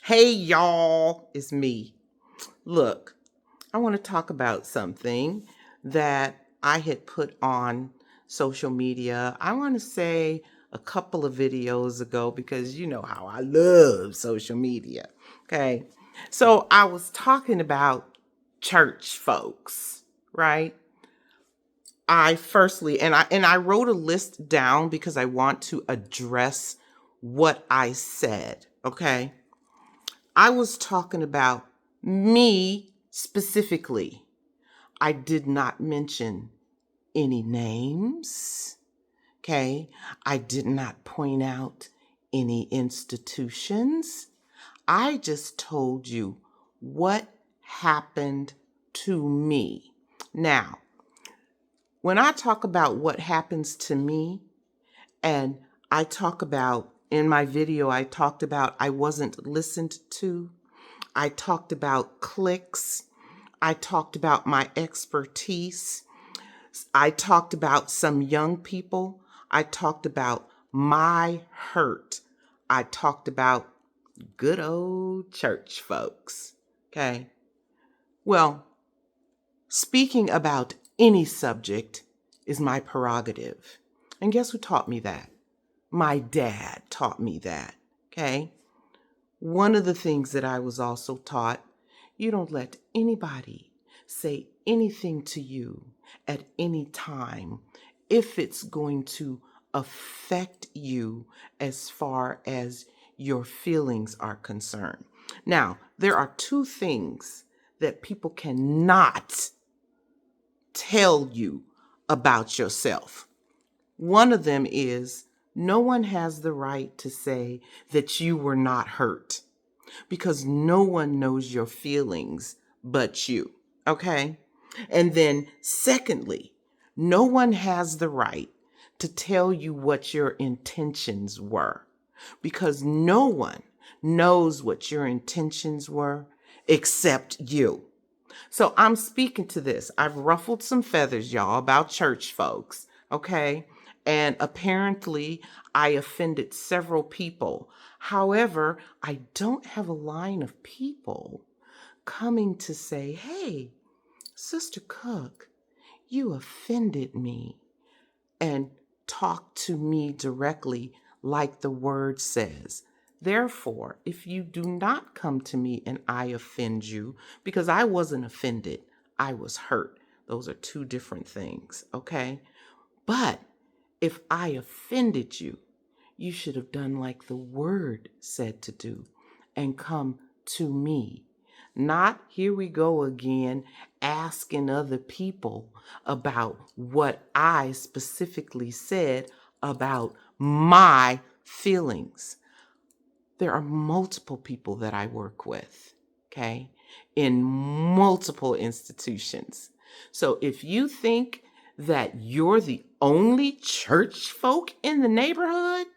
Hey y'all, it's me. Look, I want to talk about something that I had put on social media. I want to say a couple of videos ago because you know how I love social media. Okay. So I was talking about church folks, right? I wrote a list down because I want to address what I said, okay? I was talking about me specifically. I did not mention any names. Okay. I did not point out any institutions. I just told you what happened to me. Now, when I talk about what happens to me, and I talk about in my video, I talked about I wasn't listened to. I talked about clicks. I talked about my expertise. I talked about some young people. I talked about my hurt. I talked about good old church folks. Okay. Well, speaking about any subject is my prerogative. And guess who taught me that? My dad taught me that. Okay. One of the things that I was also taught, you don't let anybody say anything to you at any time if it's going to affect you as far as your feelings are concerned. Now, there are two things that people cannot tell you about yourself. One of them is no one has the right to say that you were not hurt because no one knows your feelings but you. Okay. And then, secondly, no one has the right to tell you what your intentions were because no one knows what your intentions were except you. So I'm speaking to this. I've ruffled some feathers, y'all, about church folks, okay? And apparently I offended several people. However, I don't have a line of people coming to say, hey, Sister Cook, you offended me, and talk to me directly like the word says. Therefore, if you do not come to me and I offend you, because I wasn't offended, I was hurt. Those are two different things, okay? But if I offended you, you should have done like the word said to do and come to me. Not here we go again asking other people about what I specifically said about my feelings. There are multiple people that I work with, okay, in multiple institutions. So if you think that you're the only church folk in the neighborhood,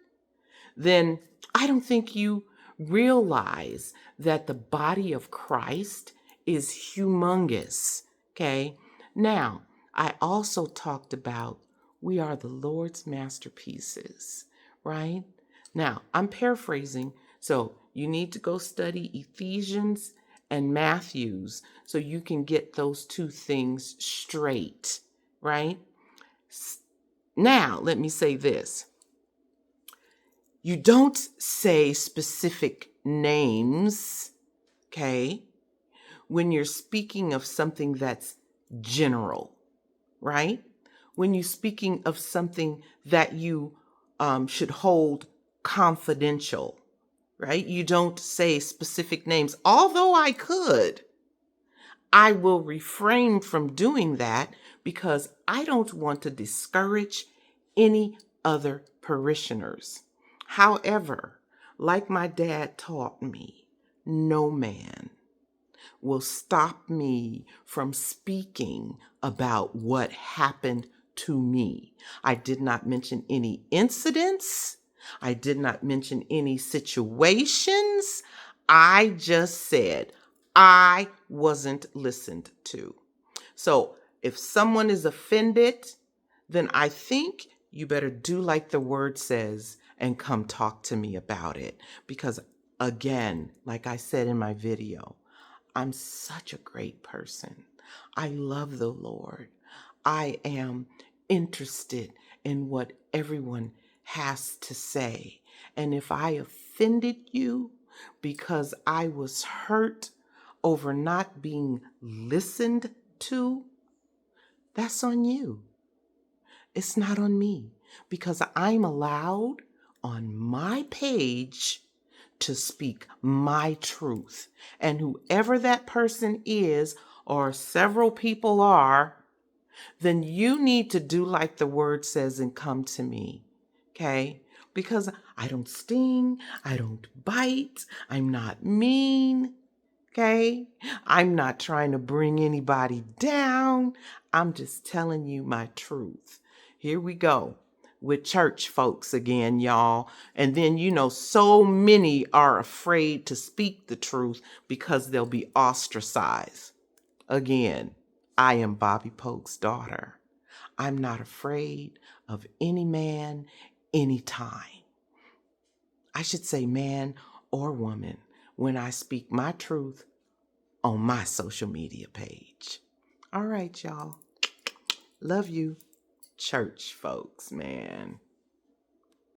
then I don't think you realize that the body of Christ is humongous. Okay. Now, I also talked about we are the Lord's masterpieces, right? Now, I'm paraphrasing. So you need to go study Ephesians and Matthews so you can get those two things straight, right? Now, let me say this. You don't say specific names, okay, when you're speaking of something that's general, right? When you're speaking of something that you should hold confidential, right? You don't say specific names. Although I could, I will refrain from doing that because I don't want to discourage any other parishioners. However, like my dad taught me, no man will stop me from speaking about what happened to me. I did not mention any incidents. I did not mention any situations. I just said I wasn't listened to. So if someone is offended, then I think you better do like the word says and come talk to me about it because Again, like I said in my video, I'm such a great person. I love the Lord. I am interested in what everyone has to say. And if I offended you because I was hurt over not being listened to, that's on you. It's not on me, because I'm allowed on my page to speak my truth. And whoever that person is, or several people are, then you need to do like the word says and come to me. Okay? Because I don't sting, I don't bite, I'm not mean. Okay? I'm not trying to bring anybody down. I'm just telling you my truth. Here we go with church folks again, y'all. And then, so many are afraid to speak the truth because they'll be ostracized. Again, I am Bobby Polk's daughter. I'm not afraid of any man, anytime. I should say man or woman when I speak my truth on my social media page. All right, y'all. Love you, church folks, man.